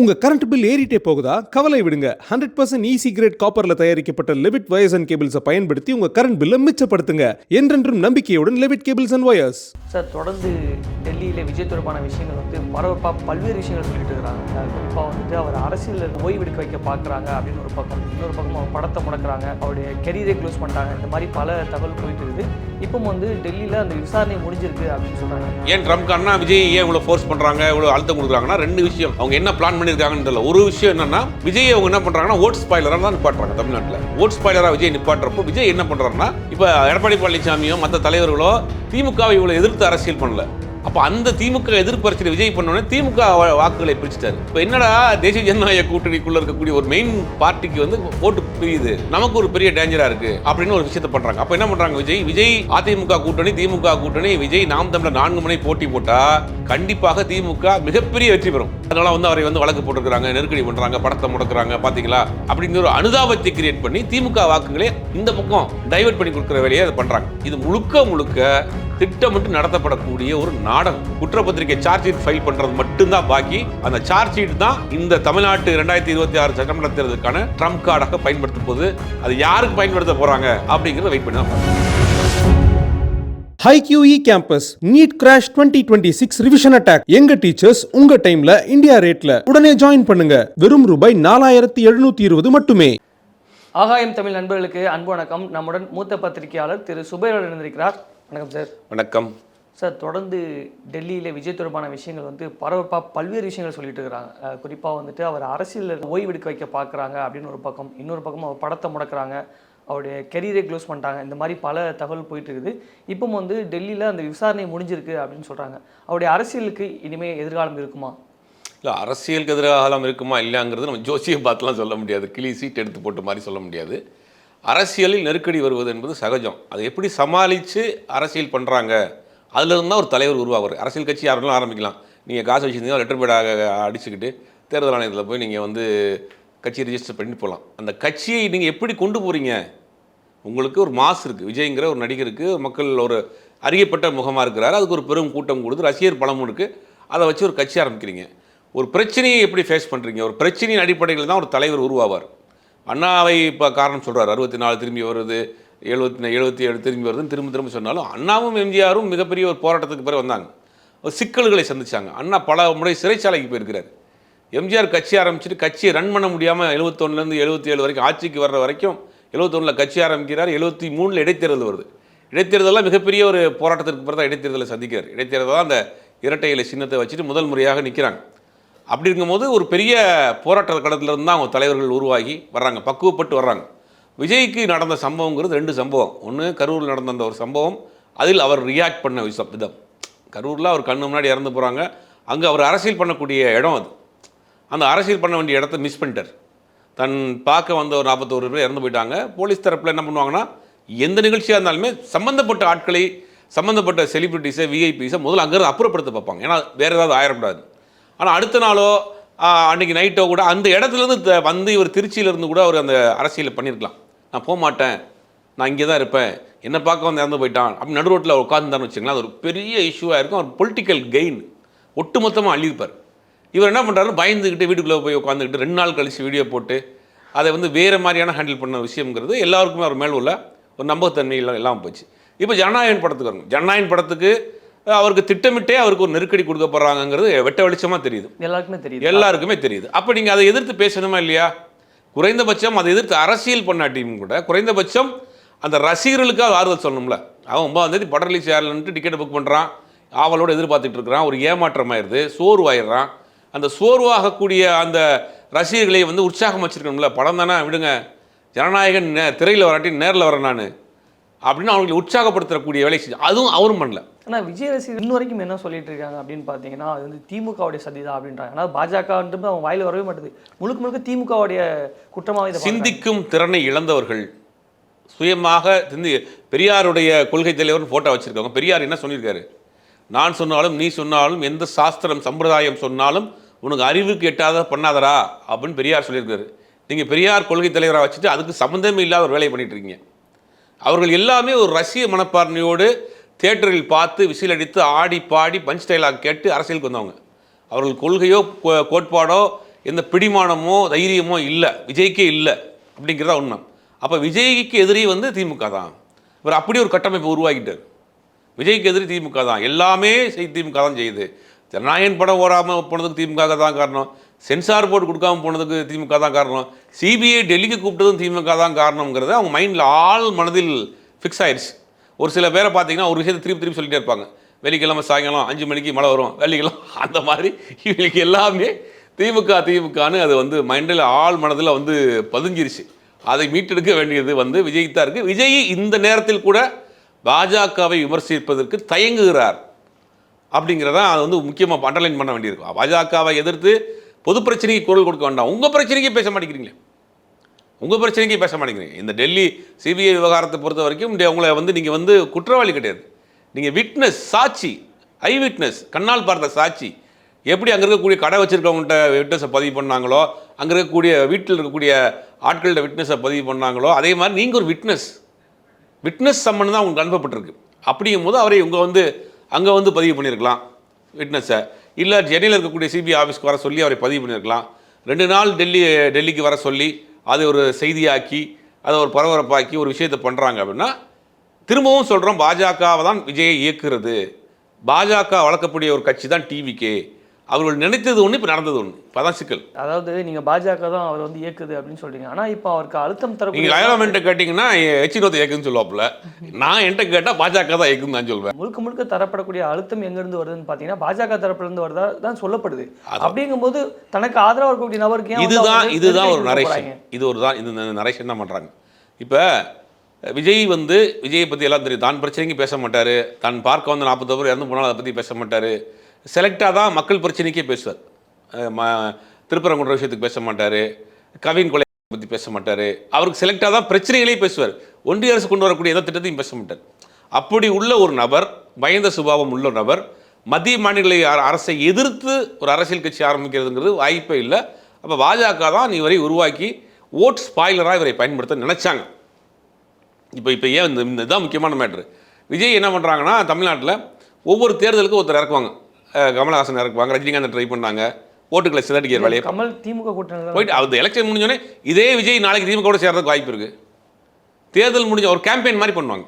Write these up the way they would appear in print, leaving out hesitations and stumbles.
உங்க current bill ஏறிட்டே போகுதா? கவலை விடுங்க. 100% ஈஸி கிரேட் காப்பர்ல தயாரிக்கப்பட்ட லெவிட் வயர்ஸ் அண்ட் கேபிள்ஸை பயன்படுத்தி உங்க கரண்ட் பில்லை மிச்சப்படுத்துங்க. என்றென்றும் நம்பிக்கையுடன் Levitt cables and wires. Sir, தொடர்ந்து டெல்லியில் விஜய் தொடர்பான விஷயங்கள் பரபரப்பாக பல்வேறு விஷயங்கள் சொல்லிட்டு இருக்கிறாங்க. குறிப்பாக அவர் அரசியலில் ஓய்வெடுக்க வைக்க பார்க்குறாங்க அப்படின்னு ஒரு பக்கம், இன்னொரு பக்கம் அவர் படத்தை முடக்கிறாங்க, அவருடைய கெரியரை க்ளோஸ் பண்ணிட்டாங்க. இந்த மாதிரி பல தகவல் போயிட்டு இருக்குது. இப்போ டெல்லியில் அந்த விசாரணை முடிஞ்சிருக்கு அப்படின்னு சொல்கிறாங்க. ஏன் ட்ரம்ப்காரனா விஜய் ஏன் இவ்வளோ ஃபோர்ஸ் பண்ணுறாங்க, இவ்வளோ அழுத்தம் கொடுக்குறாங்கன்னா ரெண்டு விஷயம். அவங்க என்ன பிளான் பண்ணியிருக்காங்கன்னு தெரியல. ஒரு விஷயம் என்னன்னா, விஜய் அவங்க என்ன பண்ணுறாங்கன்னா ஓட் ஸ்பாய்லராக தான் நிப்பாட்டுறாங்க. தமிழ்நாட்டில் ஓட் ஸ்பாய்லராக விஜய் நிப்பாட்டுறப்போ விஜய் என்ன பண்ணுறாருன்னா, இப்போ எடப்பாடி பழனிசாமியோ மற்ற தலைவர்களோ திமுகவை இவ்வளோ எதிர்த்து அரசியல் பண்ணல. அப்போ அந்த திமுக எதிர்ப்பு அரசியல் விஜய் பண்ணோன்னே திமுக வாக்குகளை பிரிச்சுட்டாரு. இப்போ என்னடா தேசிய ஜனநாயக கூட்டணிக்குள்ள இருக்கக்கூடிய ஒரு மெயின் பார்ட்டிக்கு ஓட்டு பிரியுது, நமக்கு ஒரு பெரிய டேஞ்சரா இருக்கு அப்படின்னு ஒரு விஷயத்தை பண்றாங்க. அப்போ என்ன பண்றாங்க, விஜய் அதிமுக கூட்டணி, திமுக கூட்டணி, விஜய் நாம் தமிழர் 4 முனை போட்டி போட்டா கண்டிப்பாக திமுக மிகப்பெரிய வெற்றி பெறும். அதனால அவரை வழக்கு போட்டுருக்காங்க, நெருக்கடி பண்றாங்க, படத்தை முடக்குறாங்க பாத்தீங்களா அப்படிங்கிற ஒரு அனுதாபத்தை கிரியேட் பண்ணி திமுக வாக்குகளே இந்த பக்கம் டைவர்ட் பண்ணி கொடுக்குற வேலையை அதை பண்றாங்க. இது முழுக்க முழுக்க திட்டமிட்டு நடத்தப்படக்கூடிய ஒரு நாடகம். குற்றப்பத்திரிகை சார்ஜ் ஷீட் ஃபைல் பண்றது மட்டும்தான் பாக்கி. அந்த சார்ஜ் ஷீட் தான் இந்த தமிழ்நாட்டு 2026 சட்டமன்ற தேர்தலுக்கான ட்ரம்ப் கார்டாக பயன்படுத்த போது. அது யாருக்கு பயன்படுத்த போறாங்க அப்படிங்கறத வெயிட் பண்ணி தான். HiQE campus NEET crash 2026 revision attack. எங்க டீச்சர்ஸ் உங்க டைம்ல இந்தியா ரேட்ல. உடனே ஜாயின் பண்ணுங்க. வெறும் ரூபாய் 4720 மட்டுமே. ஆகாயம் தமிழ் நண்பர்களுக்கு அன்பு வணக்கம். நம்முடன் மூத்த பத்திரிகையாளர் திரு சுபைரன் இருந்திருக்கிறார். வணக்கம் சார். வணக்கம் சார். தொடர்ந்து டெல்லியில் விஜய் தொடர்பான விஷயங்கள் பரபரப்பாக பல்வேறு விஷயங்கள் சொல்லிட்டு இருக்கிறாங்க. குறிப்பாக அவர் அரசியலில் ஓய்வெடுக்க வைக்க பார்க்குறாங்க அப்படின்னு ஒரு பக்கம், இன்னொரு பக்கம் அவர் படத்தை முடக்கிறாங்க, அவருடைய கெரியரை க்ளோஸ் பண்ணிட்டாங்க. இந்த மாதிரி பல தகவல் போயிட்டு இருக்குது. இப்போ டெல்லியில் அந்த விசாரணை முடிஞ்சிருக்கு அப்படின்னு சொல்கிறாங்க. அவருடைய அரசியலுக்கு இனிமேல் எதிர்காலம் இருக்குமா? இல்லை, அரசியலுக்கு எதிர்காலம் இருக்குமா இல்லைங்கிறது நம்ம ஜோசியை பார்த்துலாம் சொல்ல முடியாது. கிளி சீட் எடுத்து போட்ட மாதிரி சொல்ல முடியாது. அரசியலில் நெருக்கடி வருவது என்பது சகஜம். அதை எப்படி சமாளித்து அரசியல் பண்ணுறாங்க, அதிலிருந்து தான் ஒரு தலைவர் உருவாகுவார். அரசியல் கட்சி யாரெல்லாம் ஆரம்பிக்கலாம். நீங்கள் காசு வச்சுருந்தீங்கன்னா லெட்டர் பேடாக அடிச்சுக்கிட்டு தேர்தல் ஆணையத்தில் போய் நீங்கள் கட்சி ரிஜிஸ்டர் பண்ணி போகலாம். அந்த கட்சியை நீங்கள் எப்படி கொண்டு போகிறீங்க? உங்களுக்கு ஒரு மாஸ் இருக்குது. விஜய்ங்கிற ஒரு நடிகருக்கு மக்கள் ஒரு அறியப்பட்ட முகமாக இருக்கிறார். அதுக்கு ஒரு பெரும் கூட்டம் கொடுத்து ரசிகர் பலமும் இருக்குது. அதை வச்சு ஒரு கட்சி ஆரம்பிக்கிறீங்க. ஒரு பிரச்சனையை எப்படி ஃபேஸ் பண்ணுறீங்க? ஒரு பிரச்சனையின் அடிப்படையில் தான் ஒரு தலைவர் உருவாவார். அண்ணாவை இப்போ காரணம் சொல்கிறார். 64 திரும்பி வருது, 77 திரும்பி வருதுன்னு திரும்ப சொன்னாலும் அண்ணாவும் எம்ஜிஆரும் மிகப்பெரிய ஒரு போராட்டத்துக்கு பிறகு வந்தாங்க. ஒரு சிக்கல்களை சந்திச்சாங்க. அண்ணா பல முறை சிறைச்சாலைக்கு போயிருக்கிறார். எம்ஜிஆர் கட்சி ஆரம்பிச்சுட்டு கட்சியை ரன் பண்ண முடியாமல் 71லேருந்து 77 வரைக்கும் ஆட்சிக்கு வர்ற வரைக்கும் 71ல் கட்சி ஆரம்பிக்கிறார். 73ல் இடைத்தேர்தல் வருது. இடைத்தேர்தலாம் மிகப்பெரிய ஒரு போராட்டத்திற்கு பிறகு தான் இடைத்தேர்தலை சந்திக்கிறார். இடைத்தேர்தல் தான் அந்த இரட்டை இலை சின்னத்தை வச்சுட்டு முதல் முறையாக நிற்கிறாங்க. அப்படி இருக்கும்போது ஒரு பெரிய போராட்ட களத்திலிருந்து தான் அவங்க தலைவர்கள் உருவாகி வர்றாங்க, பக்குவப்பட்டு வர்றாங்க. விஜய்க்கு நடந்த சம்பவங்கிறது 2 சம்பவம். ஒன்று கரூரில் நடந்த அந்த ஒரு சம்பவம், அதில் அவர் ரியாக்ட் பண்ண விதம். கரூரில் அவர் கண்ணு முன்னாடி இறந்து போகிறாங்க. அங்கே அவர் அரசியல் பண்ணக்கூடிய இடம் அது. அந்த அரசியல் பண்ண வேண்டிய இடத்த மிஸ் பண்ணிட்டார். தன் பார்க்க வந்த ஒரு 41 பேர் இறந்து போயிட்டாங்க. போலீஸ் தரப்பில் என்ன பண்ணுவாங்கன்னா, எந்த நிகழ்ச்சியாக இருந்தாலுமே சம்மந்தப்பட்ட ஆட்களை, சம்மந்தப்பட்ட செலிபிரிட்டிஸை, விஐபிஸை முதல்ல அங்கேருந்து அப்புறப்படுத்த பார்ப்பாங்க. ஏன்னா வேறு ஏதாவது ஆயிடக்கூடாது. ஆனால் அடுத்த நாளோ அன்றைக்கி நைட்டோ கூட அந்த இடத்துலேருந்து இவர் திருச்சியிலேருந்து கூட அவர் அந்த அரசியலை பண்ணியிருக்கலாம். நான் போக மாட்டேன், நான் இங்கே தான் இருப்பேன், என்னை பார்க்க இறந்து போயிட்டான் அப்படி நடு ரோட்டில் உட்காந்துதான்னு வச்சுங்களேன். அது ஒரு பெரிய இஷ்யூவாக இருக்கும். அவர் பொலிட்டிக்கல் கெயின் ஒட்டுமொத்தமாக அள்ளியிருப்பார். இவர் என்ன பண்ணுறாரு, பயந்துக்கிட்டு வீட்டுக்குள்ளே போய் உட்காந்துக்கிட்டு 2 நாள் கழித்து வீடியோ போட்டு அதை வேறு மாதிரியான ஹேண்டில் பண்ண விஷயங்கிறது எல்லாருக்குமே அவர் மேல் உள்ள ஒரு நம்பகத்தன்மை எல்லாம் போச்சு. இப்போ ஜனநாயகன் படத்துக்கு வரணும். ஜனநாயகன் படத்துக்கு அவருக்கு திட்டமிட்டே அவருக்கு ஒரு நெருக்கடி கொடுக்க போகிறாங்கிறது வெட்ட வெளிச்சமாக தெரியுது. எல்லாருக்குமே தெரியுது. அப்போ நீங்கள் அதை எதிர்த்து பேசணுமா இல்லையா? குறைந்தபட்சம் அதை எதிர்த்து அரசியல் பண்ணாட்டியும் கூட குறைந்தபட்சம் அந்த ரசிகர்களுக்காக ஆறுதல் சொல்லணும்ல. அவன் 9ஆம் தேதி படம் ரிலீஸ் ஆகலன்ட்டு டிக்கெட் புக் பண்ணுறான், ஆவலோடு எதிர்பார்த்துட்டு இருக்கிறான். ஒரு ஏமாற்றமாயிருது, சோர்வாயிடுறான். அந்த சோர்வாகக்கூடிய அந்த ரசிகர்களை உற்சாகம் வச்சுருக்கணும்ல. படம் தானே விடுங்க, ஜனநாயகன் திரையில் வராட்டி நேரில் வரேன் நான் அப்படின்னு அவங்களை உற்சாகப்படுத்தக்கூடிய வேலை செஞ்சு அதுவும் அவரும் பண்ணல. ஆனால் விஜய் ரசிகர் இன்ன வரைக்கும் என்ன சொல்லிட்டு இருக்காங்க அப்படின்னு பார்த்தீங்கன்னா, அது திமுகவுடைய சதி தான் அப்படின்றாங்க. ஆனால் பாஜகன்றது அவங்க வாயில் வரவே மாட்டேது. முழுக்க திமுகவுடைய குற்றமாக சிந்திக்கும் திறனை இழந்தவர்கள் சுயமாக பெரியாருடைய கொள்கை தலைவர் ஃபோட்டோ வச்சுருக்காங்க. பெரியார் என்ன சொல்லியிருக்காரு, நான் சொன்னாலும் நீ சொன்னாலும் எந்த சாஸ்திரம் சம்பிரதாயம் சொன்னாலும் உனக்கு அறிவுக்கு எட்டாத பண்ணாதரா அப்படின்னு பெரியார் சொல்லியிருக்காரு. நீங்கள் பெரியார் கொள்கை தலைவராக வச்சுட்டு அதுக்கு சம்மந்தமே இல்லாத ஒரு வேலையை பண்ணிட்டு இருக்கீங்க. அவர்கள் எல்லாமே ஒரு ரசிக மனப்பான்மையோடு தியேட்டரில் பார்த்து விசில் அடித்து ஆடி பாடி பஞ்ச் டைலாக் கேட்டு அரசியலுக்கு வந்தவங்க. அவர்கள் கொள்கையோ கோட்பாடோ எந்த பிடிமானமோ தைரியமோ இல்லை, விஜய்க்கே இல்லை அப்படிங்கிறதா உண்மை. அப்போ விஜய்க்கு எதிரி வந்து திமுக தான். இவர் அப்படி ஒரு கட்டமைப்பு உருவாக்கிட்டார். விஜய்க்கு எதிரி திமுக தான், எல்லாமே திமுக தான் செய்யுது. ஜனநாயகன் படம் ஓடாமல் போனதுக்கு திமுக தான் காரணம், சென்சார் போர்டு கொடுக்காம போனதுக்கு திமுக தான் காரணம், சிபிஐ டெல்லிக்கு கூப்பிட்டதும் திமுக தான் காரணங்கிறது அவங்க மைண்டில் ஆள் மனதில் ஃபிக்ஸ் ஆயிடுச்சு. ஒரு சில பேரை பார்த்தீங்கன்னா ஒரு விஷயத்தை திருப்பி திருப்பி சொல்லிட்டே இருப்பாங்க. வெள்ளிக்கிழமை சாயங்காலம் 5 மணிக்கு மழை வரும், வெள்ளிக்கிழமை அந்த மாதிரி இவங்களுக்கு எல்லாமே திமுகன்னு அது வந்து மைண்டில் ஆள் மனதில் வந்து பதிஞ்சிருச்சு. அதை மீட்டெடுக்க வேண்டியது வந்து விஜய் தான் இருக்குது. விஜய் இந்த நேரத்தில் கூட பாஜகவை விமர்சிப்பதற்கு தயங்குகிறார் அப்படிங்கிறத அது வந்து முக்கியமாக அண்டர்லைன் பண்ண வேண்டியிருக்கும். பாஜகவை எதிர்த்து பொது பிரச்சனைக்கு குரல் கொடுக்க வேண்டாம், உங்கள் பிரச்சனைக்கே பேச மாட்டேங்கிறீங்களே, உங்கள் பிரச்சனைக்கே பேச மாட்டேங்கிறீங்க. இந்த டெல்லி சிபிஐ விவகாரத்தை பொறுத்த வரைக்கும் உங்களை வந்து நீங்கள் வந்து குற்றவாளி கிடையாது, நீங்கள் விட்னஸ், சாட்சி, ஐ விட்னஸ், கண்ணால் பார்த்த சாட்சி. எப்படி அங்கே இருக்கக்கூடிய கடை வச்சுருக்கவங்கள்ட்ட விட்னஸை பதிவு பண்ணாங்களோ, அங்கே இருக்கக்கூடிய வீட்டில் இருக்கக்கூடிய ஆட்கள்கிட்ட விட்னஸை பதிவு பண்ணாங்களோ, அதே மாதிரி நீங்கள் ஒரு விட்னஸ் சம்மன் தான் உங்களுக்கு அனுப்பப்பட்டிருக்கு. அப்படிங்கும் போது அவரை உங்கள் வந்து அங்கே வந்து பதிவு பண்ணியிருக்கலாம் விட்னஸை, இல்லை சென்னையில் இருக்கக்கூடிய சிபிஐ ஆஃபீஸ்க்கு வர சொல்லி அவரை பதிவு பண்ணியிருக்கலாம். 2 நாள் டெல்லிக்கு வர சொல்லி அதை ஒரு செய்தியாக்கி அதை ஒரு பரபரப்பாக்கி ஒரு விஷயத்தை பண்ணுறாங்க அப்படின்னா, திரும்பவும் சொல்கிறோம், பாஜகவை தான் விஜயை இயக்குறது. பாஜக வளர்க்கக்கூடிய ஒரு கட்சி தான் டிவிகே. அவர்கள் நினைத்தது ஒன்று, இப்போ நடந்தது ஒன்று. இப்போ தான் சிக்கல். அதாவது நீங்கள் பாஜக தான் அவர் வந்து இயக்குது அப்படின்னு சொல்றீங்க. ஆனால் இப்போ அவருக்கு அழுத்தம் தரக்கூடிய நீங்கள் லயலாமெண்ட்டை கேட்டிங்கன்னா எச்சினோத்தை இயக்குன்னு சொல்லுவாப்புல, நான் என்கிட்ட கேட்டால் பாஜக தான் இயக்குன்னு நான் சொல்வேன். முழுக்க தரப்படக்கூடிய அழுத்தம் எங்கேருந்து வருதுன்னு பார்த்தீங்கன்னா பாஜக தரப்புலேருந்து வருதா தான் சொல்லப்படுது. அப்படிங்கும்போது தனக்கு ஆதரவாக இருக்கக்கூடிய நபருக்கு இதுதான் ஒரு நரேஷன். இந்த நரேஷன் தான் பண்ணுறாங்க. இப்போ விஜயை பற்றி எல்லாம் தெரியும், தான் பிரச்சனைக்கு பேச மாட்டார், தான் பார்க்க வந்து 40 பேர் இறந்து போனாலும் அதை பற்றி பேச மாட்டார், செலக்டாக தான் மக்கள் பிரச்சனைக்கே பேசுவார். திருப்பரங்குன்ற விஷயத்துக்கு பேச மாட்டார், கவின் கொலை பற்றி பேச மாட்டார், அவருக்கு செலக்டாக தான் பிரச்சனைகளே பேசுவார். ஒன்றிய அரசு கொண்டு வரக்கூடிய எந்த திட்டத்தையும் பேச மாட்டார். அப்படி உள்ள ஒரு நபர், பயந்த சுபாவம் உள்ள நபர், மத்திய மாநில அரசை எதிர்த்து ஒரு அரசியல் கட்சி ஆரம்பிக்கிறதுங்கிறது வாய்ப்பே இல்லை. அப்போ பாஜக தான் இவரை உருவாக்கி ஓட் ஸ்பாய்லராக இவரை பயன்படுத்த நினச்சாங்க. இப்போ ஏன் இதுதான் முக்கியமான மேட்ரு. விஜய் என்ன பண்ணுறாங்கன்னா, தமிழ்நாட்டில் ஒவ்வொரு தேர்தலுக்கும் ஒருத்தர் இறக்குவாங்க. கமலஹாசன் இறக்குவாங்க, ரஜினிகாந்த் ட்ரை பண்ணாங்க, ஓட்டுகளை சிதறடிக்கிற வேலையை. கமல் திமுக கூட்டணி போயிட்டு அந்த எலெக்ஷன் முடிஞ்சோடனே இதே விஜய் நாளைக்கு திமுக கூட சேர்றதுக்கு வாய்ப்பு இருக்குது. தேர்தல் முடிஞ்ச ஒரு கேம்பெயின் மாதிரி பண்ணுவாங்க.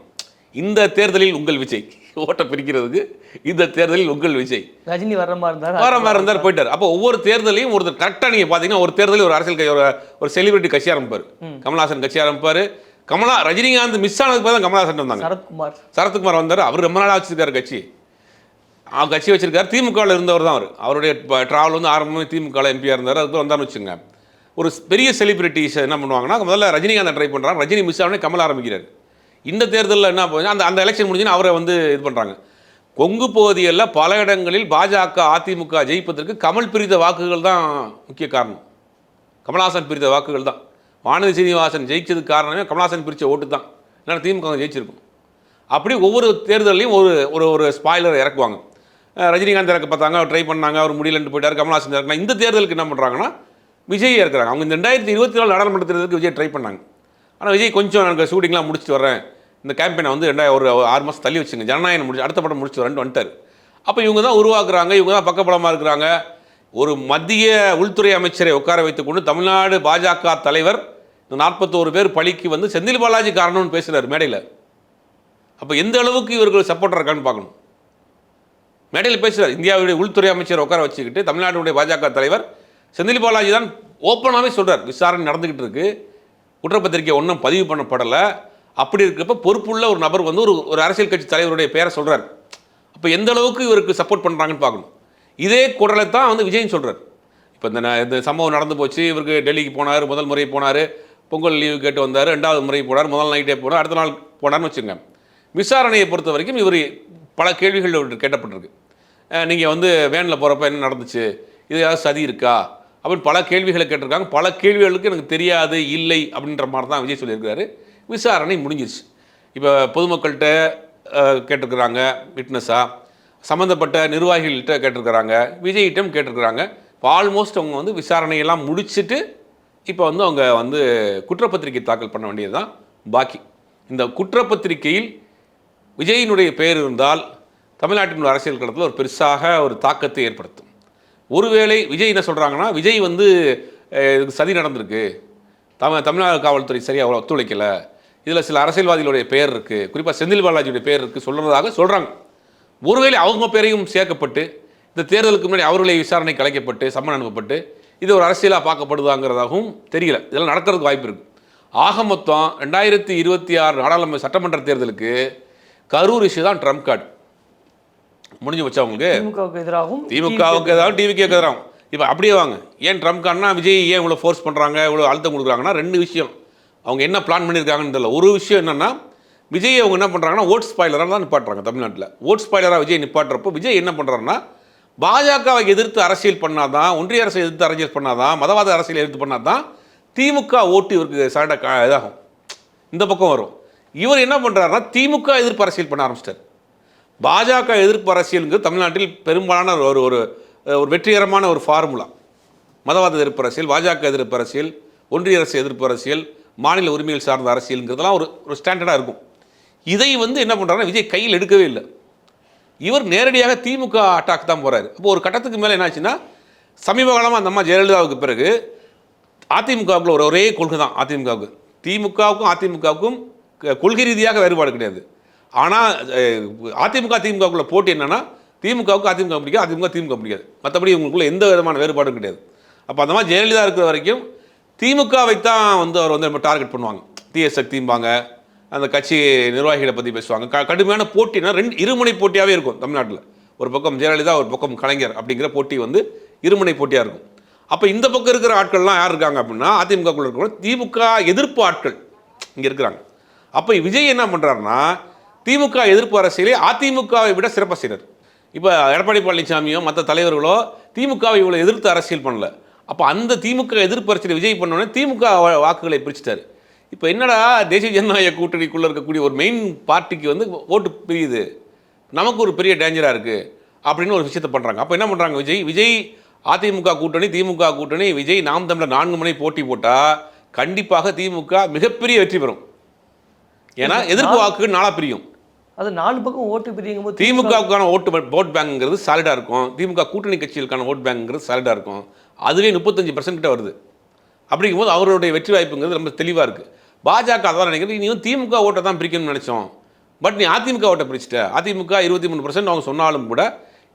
இந்த தேர்தலில் உங்கள் விஜய், ஓட்டை பிரிக்கிறதுக்கு இந்த தேர்தலில் உங்கள் விஜய். ரஜினி வர மாதிரி இருந்தார் போயிட்டார். அப்போ ஒவ்வொரு தேர்தலையும் ஒருத்தர் கரெக்டாக நீங்கள் பார்த்தீங்கன்னா ஒரு தேர்தலில் ஒரு அரசியல் ஒரு செலிபிரிட்டி கட்சி ஆரம்பிப்பார். கமலஹாசன் கட்சி ஆரம்பிப்பார். ரஜினிகாந்த் மிஸ் ஆனதுக்கு தான் கமலஹாசன் வந்தாங்க. சரத்குமார் வந்தார். அவர் ரொம்ப நாளாக வச்சிருக்காரு கட்சி வச்சிருக்காரு. திமுகவில் இருந்தவர் தான் அவர். அவருடைய ட்ராவல் வந்து ஆரம்பமே திமுகவில் எம்பியாக இருந்தார். அதுக்கு வந்தார்னு வச்சுங்க. ஒரு பெரிய செலிபிரிட்டிஸ் என்ன பண்ணுவாங்கன்னா, முதல்ல ரஜினிகாந்த் ட்ரை பண்ணுறாங்க, ரஜினி மிஸ் ஆனே கமல் ஆரம்பிக்கிறார். இந்த தேர்தலில் என்ன போச்சு, அந்த எலெக்ஷன் முடிஞ்சுன்னா அவரை வந்து இது பண்ணுறாங்க. கொங்கு பகுதிகளில் பல இடங்களில் பாஜக அதிமுக ஜெயிப்பதற்கு கமல் பிரித்த வாக்குகள் தான் முக்கிய காரணம். கமல்ஹாசன் பிரித்த வாக்குகள் தான். வானதி சீனிவாசன் ஜெயிச்சதுக்கு காரணமே கமல்ஹாசன் பிரித்த ஓட்டு தான். இல்லைன்னா திமுக ஜெயிச்சிருக்கும். அப்படி ஒவ்வொரு தேர்தலையும் ஒரு ஸ்பாய்லர் இறக்குவாங்க. ரஜினிகாந்த் இறக்க பார்த்தாங்க, அவர் ட்ரை பண்ணாங்க, அவர் முடியலன்னு போயிட்டார். கமல்ஹாசன் இறக்குனா இந்த தேர்தலுக்கு என்ன பண்ணுறாங்கன்னா விஜய் இறக்குறாங்க. அவங்க இந்த 2024 நாடாளுமன்ற தேர்தலுக்கு விஜய் ட்ரை பண்ணாங்க. ஆனால் விஜய் கொஞ்சம் எனக்கு ஷூட்டிங்லாம் முடிச்சுட்டு வரேன், இந்த கேம்பெயினை வந்து ஒரு 6 மாதம் தள்ளி வச்சுங்க, ஜனநாயகம் முடிச்சு அடுத்த படம் முடிச்சுட்டு வரேன்ட்டு வந்துட்டார். அப்போ இவங்க தான் உருவாக்குறாங்க, இவங்க தான் பக்கபலமாக இருக்கிறாங்க. ஒரு மத்திய உள்துறை அமைச்சரை உட்கார வைத்துக்கொண்டு தமிழ்நாடு பாஜக தலைவர் இந்த 41 பேர் பழிக்கு வந்து செந்தில் பாலாஜி காரணம்னு பேசுகிறார் மேடையில். அப்போ எந்த அளவுக்கு இவர்கள் சப்போர்ட்டர் இருக்கான்னு பார்க்கணும். மேடையில் பேசுகிறார். இந்தியாவுடைய உள்துறை அமைச்சர் உட்கார வச்சுக்கிட்டு தமிழ்நாட்டுடைய பாஜக தலைவர் செந்தில் பாலாஜி தான் ஓப்பனாகவே சொல்கிறார், விசாரணை நடந்துக்கிட்டு இருக்கு, குற்றப்பத்திரிக்கை ஒன்றும் பதிவு பண்ணப்படலை. அப்படி இருக்கிறப்ப பொறுப்புள்ள ஒரு நபர் வந்து ஒரு அரசியல் கட்சி தலைவருடைய பேரை சொல்கிறார். அப்போ எந்த அளவுக்கு இவருக்கு சப்போர்ட் பண்ணுறாங்கன்னு பார்க்கணும். இதே குரலை தான் வந்து விஜய்னு சொல்கிறார். இப்போ இந்த சம்பவம் நடந்து போச்சு, இவருக்கு டெல்லிக்கு போனார், முதல் முறை போனார், பொங்கல் லீவு கேட்டு வந்தார், 2வது முறை போனார், முதல் நைட்டே போனார், அடுத்த நாள் போனார்னு வச்சுங்க. விசாரணையை பொறுத்த வரைக்கும் இவர் பல கேள்விகள் கேட்டப்பட்டிருக்கு. நீங்கள் வந்து வேனில் போகிறப்ப என்ன நடந்துச்சு, இது ஏதாவது சதி இருக்கா அப்படின்னு பல கேள்விகளை கேட்டிருக்காங்க. பல கேள்விகளுக்கு எனக்கு தெரியாது, இல்லை அப்படின்ற மாதிரி தான் விஜய் சொல்லியிருக்கிறாரு. விசாரணை முடிஞ்சிருச்சு. இப்போ பொதுமக்கள்கிட்ட கேட்டிருக்கிறாங்க, விட்னஸாக சம்மந்தப்பட்ட நிர்வாகிகள்கிட்ட கேட்டிருக்கிறாங்க, விஜய்கிட்டம் கேட்டிருக்கிறாங்க. இப்போ ஆல்மோஸ்ட் அவங்க வந்து விசாரணையெல்லாம் முடிச்சுட்டு இப்போ வந்து அவங்க வந்து குற்றப்பத்திரிகை தாக்கல் பண்ண வேண்டியது தான் பாக்கி. இந்த குற்றப்பத்திரிகையில் விஜயினுடைய பெயர் இருந்தால் தமிழ்நாட்டின் அரசியல் களத்தில் ஒரு பெருசாக ஒரு தாக்கத்தை ஏற்படுத்தும். ஒருவேளை விஜய் என்ன சொல்கிறாங்கன்னா, விஜய் வந்து இதுக்கு சதி நடந்திருக்கு, தமிழ்நாடு காவல்துறை சரியாக அவ்வளோ ஒத்துழைக்கலை, இதில் சில அரசியல்வாதிகளுடைய பெயர் இருக்குது, குறிப்பாக செந்தில் பாலாஜியுடைய பெயர் இருக்குது சொல்கிறதாக சொல்கிறாங்க. ஒருவேளை அவங்க பேரையும் சேர்க்கப்பட்டு இந்த தேர்தலுக்கு முன்னாடி அவர்களை விசாரணை கலைக்கப்பட்டு சம்மன் அனுப்பப்பட்டு இது ஒரு அரசியலாக பார்க்கப்படுதாங்கிறதாகவும் தெரியல. இதெல்லாம் நடக்கிறதுக்கு வாய்ப்பு இருக்குது. ஆக மொத்தம் 2026 நாடாளுமன்ற சட்டமன்ற தேர்தலுக்கு கரூர் இஷ்யூ தான் ட்ரம்ப் கார்டு. முடிஞ்சு வச்சா அவங்களுக்கு திமுகவுக்கு எதிராகவும் டிவிக்கு எதிராகும். இப்போ அப்படியே வாங்க, ஏன் ட்ரம்ப் கார்டுனா விஜய் ஏன் இவ்வளோ ஃபோர்ஸ் பண்ணுறாங்க, இவ்வளோ அழுத்தம் கொடுக்குறாங்கன்னா 2 விஷயம். அவங்க என்ன பிளான் பண்ணியிருக்காங்கன்னு தெரியல. ஒரு விஷயம் என்னென்னா, விஜய் அவங்க என்ன பண்ணுறாங்கன்னா ஓட் ஸ்பாய்லராக தான் நிப்பாட்டுறாங்க. தமிழ்நாட்டில் ஓட் ஸ்பாய்லராக விஜய் நிப்பாட்டுறப்போ விஜய் என்ன பண்ணுறாருன்னா, பாஜகவை எதிர்த்து அரசியல் பண்ணாதான், ஒன்றிய அரசை எதிர்த்து அரசியல் பண்ணாதான், மதவாத அரசியலை எதிர்த்து பண்ணாதான் திமுக ஓட்டு இவருக்கு இதாகும், இந்த பக்கம் வரும். இவர் என்ன பண்ணுறாருன்னா திமுக எதிர்ப்பு அரசியல் பண்ண ஆரம்பிச்சிட்டார். பாஜக எதிர்ப்பு அரசியலுங்கிறது தமிழ்நாட்டில் பெரும்பாலான ஒரு ஒரு வெற்றிகரமான ஒரு ஃபார்முலா. மதவாத எதிர்ப்பு அரசியல், பாஜக எதிர்ப்பு அரசியல், ஒன்றிய அரசு எதிர்ப்பு அரசியல், மாநில உரிமைகள் சார்ந்த அரசியலுங்கிறதுலாம் ஒரு ஸ்டாண்டர்டாக இருக்கும். இதை வந்து என்ன பண்ணுறாருன்னா விஜய் கையில் எடுக்கவே இல்லை. இவர் நேரடியாக திமுக அட்டாக் தான் போகிறாரு. அப்போ ஒரு கட்டத்துக்கு மேலே என்னாச்சுன்னா, சமீப காலமாக அந்த அம்மா ஜெயலலிதாவுக்கு பிறகு அதிமுகவுக்குள்ள ஒரே கொள்கை தான். திமுகவுக்கும் அதிமுகவுக்கும் கொள்கை ரீதியாக வேறுபாடு கிடையாது. ஆனால் திமுகவுக்குள்ள போட்டி என்னென்னா, திமுகவுக்கு அதிமுக பிடிக்காது, அதிமுக திமுக பிடிக்காது. மற்றபடி இவங்களுக்குள்ள எந்த விதமான வேறுபாடும் கிடையாது. அப்போ அந்த மாதிரி ஜெயலலிதா இருக்கிற வரைக்கும் திமுகவை தான் வந்து அவர் வந்து நம்ம டார்கெட் பண்ணுவாங்க. தீய சக்திம்பாங்க, அந்த கட்சி நிர்வாகிகளை பற்றி பேசுவாங்க. கடுமையான போட்டினா இருமுனை போட்டியாகவே இருக்கும் தமிழ்நாட்டில். ஒரு பக்கம் ஜெயலலிதா, ஒரு பக்கம் கலைஞர் அப்படிங்கிற போட்டி வந்து இருமுனை போட்டியாக இருக்கும். அப்போ இந்த பக்கம் இருக்கிற ஆட்கள்லாம் யார் இருக்காங்க அப்படின்னா, அதிமுகக்குள்ள இருக்கிற திமுக எதிர்ப்பு ஆட்கள் இங்கே இருக்கிறாங்க. அப்போ விஜய் என்ன பண்ணுறாருன்னா, திமுக எதிர்ப்பு அரசியலை அதிமுகவை விட சிறப்பாக செய்கிறார். இப்போ எடப்பாடி பழனிசாமியோ மற்ற தலைவர்களோ திமுகவை இவ்வளோ எதிர்த்து அரசியல் பண்ணல. அப்போ அந்த திமுக எதிர்ப்பு அரசியலை விஜய் பண்ணோன்னே திமுக வாக்குகளை பிரிச்சுட்டார். இப்போ என்னடா, தேசிய ஜனநாயக கூட்டணிக்குள்ளே இருக்கக்கூடிய ஒரு மெயின் பார்ட்டிக்கு வந்து ஓட்டு பிரியுது, நமக்கு ஒரு பெரிய டேஞ்சராக இருக்குது அப்படின்னு ஒரு விஷயத்தை பண்ணுறாங்க. அப்போ என்ன பண்ணுறாங்க, விஜய் அதிமுக கூட்டணி, திமுக கூட்டணி, விஜய் நாம் தமிழர் 4 முனை போட்டி போட்டால் கண்டிப்பாக திமுக மிகப்பெரிய வெற்றி பெறும். ஏன்னா எதிர்ப்பு வாக்கு நாளாக பிரியும். அது 4 பக்கம் ஓட்டு பிரியும் போது திமுகவுக்கான ஓட் பேங்க்ங்கிறது சாலிடாக இருக்கும், திமுக கூட்டணி கட்சிகளுக்கான ஓட் பேங்க்ங்கிறது சாலிடாக இருக்கும். அதுவே 35% கிட்ட வருது. அப்படிங்கும்போது அவருடைய வெற்றி வாய்ப்புங்கிறது ரொம்ப தெளிவாக இருக்குது. பாஜக அதான் நினைக்கிறது, நீ திமுக ஓட்டை தான் பிரிக்கணும்னு நினச்சோம், பட் நீ அதிமுக ஓட்டை பிரிச்சுட்ட. அதிமுக 23% அவங்க சொன்னாலும் கூட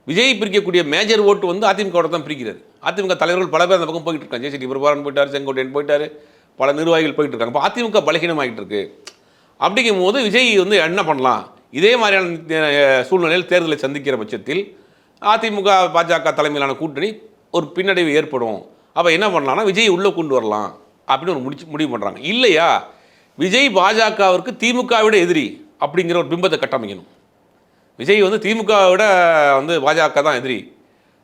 விஜய் பிரிக்கக்கூடிய மேஜர் ஓட்டு வந்து அதிமுக ஓட்டை தான் பிரிக்கிறார். அதிமுக தலைவர்கள் பல பேர் அந்த பக்கம் போயிட்டு இருக்காங்க. ஜெயசக்தி பிரபாகரன் போயிட்டார், செங்கோட்டையன் போயிட்டார், பல நிர்வாகிகள் போயிட்டு இருக்காங்க. இப்போ அதிமுக பலகீனமாகிட்டு இருக்கு. அப்படிங்கும் போது விஜய் வந்து என்ன பண்ணலாம், இதே மாதிரியான சூழ்நிலையில் தேர்தலை சந்திக்கிற பட்சத்தில் அதிமுக பாஜக தலைமையிலான கூட்டணி ஒரு பின்னடைவு ஏற்படும். அப்போ என்ன பண்ணலாம்னா விஜய் உள்ளே கொண்டு வரலாம் அப்படின்னு ஒரு முடிவு பண்ணுறாங்க. இல்லையா, விஜய் பாஜகவிற்கு திமுக விட எதிரி அப்படிங்கிற ஒரு பிம்பத்தை கட்டமைக்கணும். விஜய் வந்து திமுக விட வந்து பாஜக தான் எதிரி,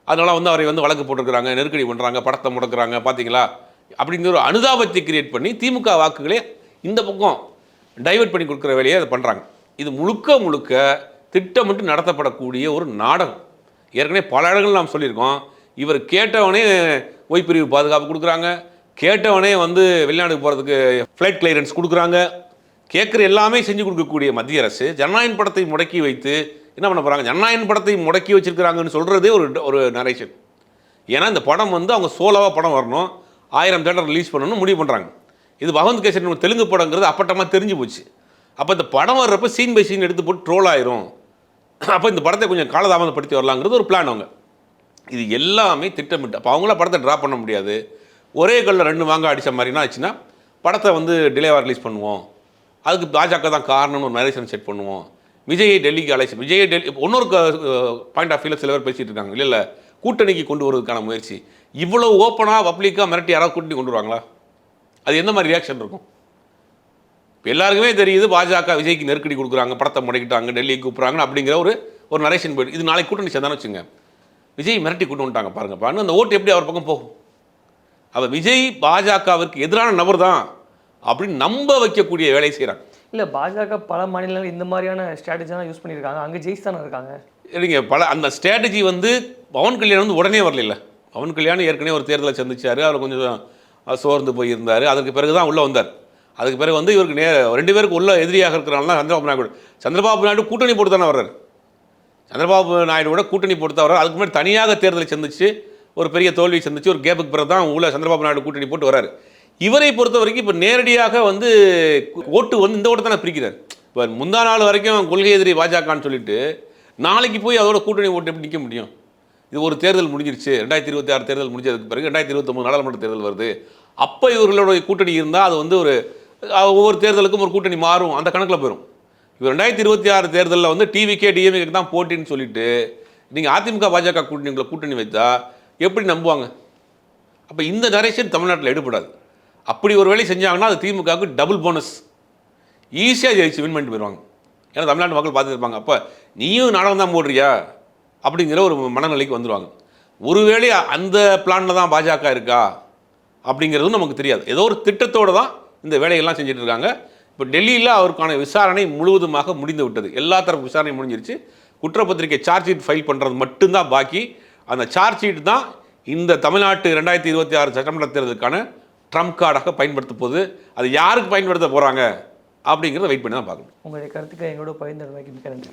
அதனால் வந்து அவரை வந்து வழக்கு போட்டுருக்குறாங்க, நெருக்கடி பண்ணுறாங்க, படத்தை முடக்கிறாங்க பார்த்தீங்களா அப்படிங்கிற ஒரு அனுதாபத்தை கிரியேட் பண்ணி திமுக வாக்குகளே இந்த பக்கம் டைவெர்ட் பண்ணி கொடுக்குற வேலையை அதை பண்ணுறாங்க. இது முழுக்க திட்டமிட்டு நடத்தப்படக்கூடிய ஒரு நாடகம். ஏற்கனவே பல இடங்கள் நாம் சொல்லியிருக்கோம். இவர் கேட்டவனே ஓய்பிரிவு பாதுகாப்பு கொடுக்குறாங்க, கேட்டவனே வந்து வெளிநாட்டுக்கு போகிறதுக்கு ஃப்ளைட் கிளியரன்ஸ் கொடுக்குறாங்க, கேட்குற எல்லாமே செஞ்சு கொடுக்கக்கூடிய மத்திய அரசு ஜனநாயகன் படத்தை முடக்கி வைத்து என்ன பண்ண போகிறாங்க, ஜனநாயகன் படத்தை முடக்கி வச்சுருக்கிறாங்கன்னு சொல்கிறதே ஒரு நரேஷன். ஏன்னா இந்த படம் வந்து அவங்க சோலோவாக படம் வரணும், 1000 தேட்டர் ரிலீஸ் பண்ணணும்னு முடிவு பண்ணுறாங்க. இது பகவந்த் கேசரி தெலுங்கு படங்கிறது அப்பட்டமாக தெரிஞ்சு போச்சு. அப்போ இந்த படம் வர்றப்போ சீன் பை சீன் எடுத்து போட்டு ட்ரோல் ஆயிரும். அப்போ இந்த படத்தை கொஞ்சம் காலதாமதப்படுத்தி வரலாங்கிறது ஒரு பிளான் அவங்க. இது எல்லாமே திட்டமிட்டு. அப்போ அவங்கள படத்தை ட்ரா பண்ண முடியாது. ஒரே கல்லில் 2 மாங்காய் அடித்த மாதிரினா ஆச்சுன்னா படத்தை வந்து டிலேவாக ரிலீஸ் பண்ணுவோம், அதுக்கு பாஜக தான் காரணம்னு ஒரு நரேஷன் செட் பண்ணுவோம். விஜயை டெல்லிக்கு அழைச்சி இன்னொரு பாயிண்ட் ஆஃப் வியூவில் சில பேர் பேசிகிட்டு இருக்காங்க, இல்லை கூட்டணிக்கு கொண்டு வருவதற்கான முயற்சி. இவ்வளோ ஓப்பனாக பப்ளிக்காக மிரட்டி யாராவது கூட்டணி கொண்டு வருவாங்களா? அது எந்த மாதிரி ரியாக்ஷன் இருக்கும்? இப்போ எல்லாருக்குமே தெரியுது பாஜக விஜய்க்கு நெருக்கடி கொடுக்குறாங்க, படத்தை முடக்கிட்டாங்க, டெல்லிக்கு கூப்பிட்றாங்கன்னு அப்படிங்கிற ஒரு நரேஷன் போய்ட்டு இது நாளைக்கு கூட்டணி சேர்ந்தானு வச்சுங்க, விஜய் மிரட்டி கூட்டு வந்துட்டாங்க பாருங்கப்பா, அந்த ஓட்டு எப்படி அவர் பக்கம் போகும்? அப்போ விஜய் பாஜகவிற்கு எதிரான நபர் தான் அப்படின்னு நம்ப வைக்கக்கூடிய வேலை செய்கிறாங்க. இல்லை, பாஜக பல மாநிலங்கள் இந்த மாதிரியான ஸ்ட்ராட்டஜிலாம் யூஸ் பண்ணியிருக்காங்க, அங்கே ஜெயிச்சு தானே இருக்காங்க. இல்லைங்க, அந்த ஸ்ட்ராட்டஜி வந்து பவன் கல்யாணம் வந்து உடனே வரல. பவன் கல்யாணம் ஏற்கனவே ஒரு தேர்தலை சந்திச்சார், அவர் கொஞ்சம் சோர்ந்து போயிருந்தார், அதுக்கு பிறகு தான் உள்ளே வந்தார். அதுக்கு பிறகு வந்து இவருக்கு 2 பேருக்கு உள்ள எதிரியாக இருக்கிறனால சந்திரபாபு நாயுடு கூட்டணி போட்டு தானே வர்றாரு. சந்திரபாபு நாயுடு கூட கூட்டணி போட்டு தான் வர்றாரு. அதுக்கு முன்னாடி தனியாக தேர்தலை சந்திச்சு ஒரு பெரிய தோல்வி சந்திச்சு ஒரு கேப்புக்கு பிறகு தான் உள்ள சந்திரபாபு நாயுடு கூட்டணி போட்டு வராரு. இவரை பொறுத்த வரைக்கும் இப்போ நேரடியாக வந்து ஓட்டு வந்து இந்த ஓட்டு தானே பிரிக்கிறார். இப்போ முந்தா நாள் வரைக்கும் கொள்கை எதிரி பாஜகன்னு சொல்லிட்டு நாளைக்கு போய் அதோட கூட்டணி ஓட்டு எப்படி நிற்க முடியும்? இது ஒரு தேர்தல் முடிஞ்சிருச்சு, 2026 தேர்தல் முடிஞ்சதுக்கு பிறகு 2029 நாடாளுமன்ற தேர்தல் வருது. அப்போ இவர்களோட கூட்டணி இருந்தால் அது வந்து ஒரு ஒவ்வொரு தேர்தலுக்கும் ஒரு கூட்டணி மாறும், அந்த கணக்கில் போயிடும். இவர் 2026 தேர்தலில் வந்து டிவிகே டிஎம்கே தான் போட்டின்னு சொல்லிட்டு நீங்கள் அதிமுக பாஜக கூட்டணிகளை கூட்டணி வைத்தா எப்படி நம்புவாங்க? அப்போ இந்த நரேஷன் தமிழ்நாட்டில் எடுபடாது. அப்படி ஒரு வேலை செஞ்சாங்கன்னா அது திமுகவுக்கு டபுள் போனஸ், ஈஸியாக ஜெயிச்சு வின் பண்ணிட்டு போயிடுவாங்க. ஏன்னா தமிழ்நாட்டு மக்கள் பார்த்துருப்பாங்க, அப்போ நீயும் நாடகம் தான் போடுறியா அப்படிங்கிற ஒரு மனநிலைக்கு வந்துடுவாங்க. ஒருவேளை அந்த பிளானில் தான் பாஜக இருக்கா அப்படிங்கிறதும் நமக்கு தெரியாது. ஏதோ ஒரு திட்டத்தோடு தான் இந்த வேலையெல்லாம் செஞ்சுட்டு இருக்காங்க. இப்போ டெல்லியில் அவருக்கான விசாரணை முழுவதுமாக முடிந்து விட்டது. எல்லா தரப்பு விசாரணை முடிஞ்சிருச்சு. குற்றப்பத்திரிகை சார்ஜ் ஷீட் ஃபைல் பண்ணுறது மட்டும்தான் பாக்கி. அந்த சார்ஜ் ஷீட் தான் இந்த தமிழ்நாட்டு 2026 சட்டமன்ற தேர்தலுக்கான ட்ரம்ப் கார்டாக பயன்படுத்த போகுது. அது யாருக்கு பயன்படுத்த போகிறாங்க அப்படிங்கிறத வெயிட் பண்ணி தான் பார்க்கணும். உங்களுடைய கருத்துக்களை எங்களோட பகிர்ந்தமைக்கு மிக்க நன்றி.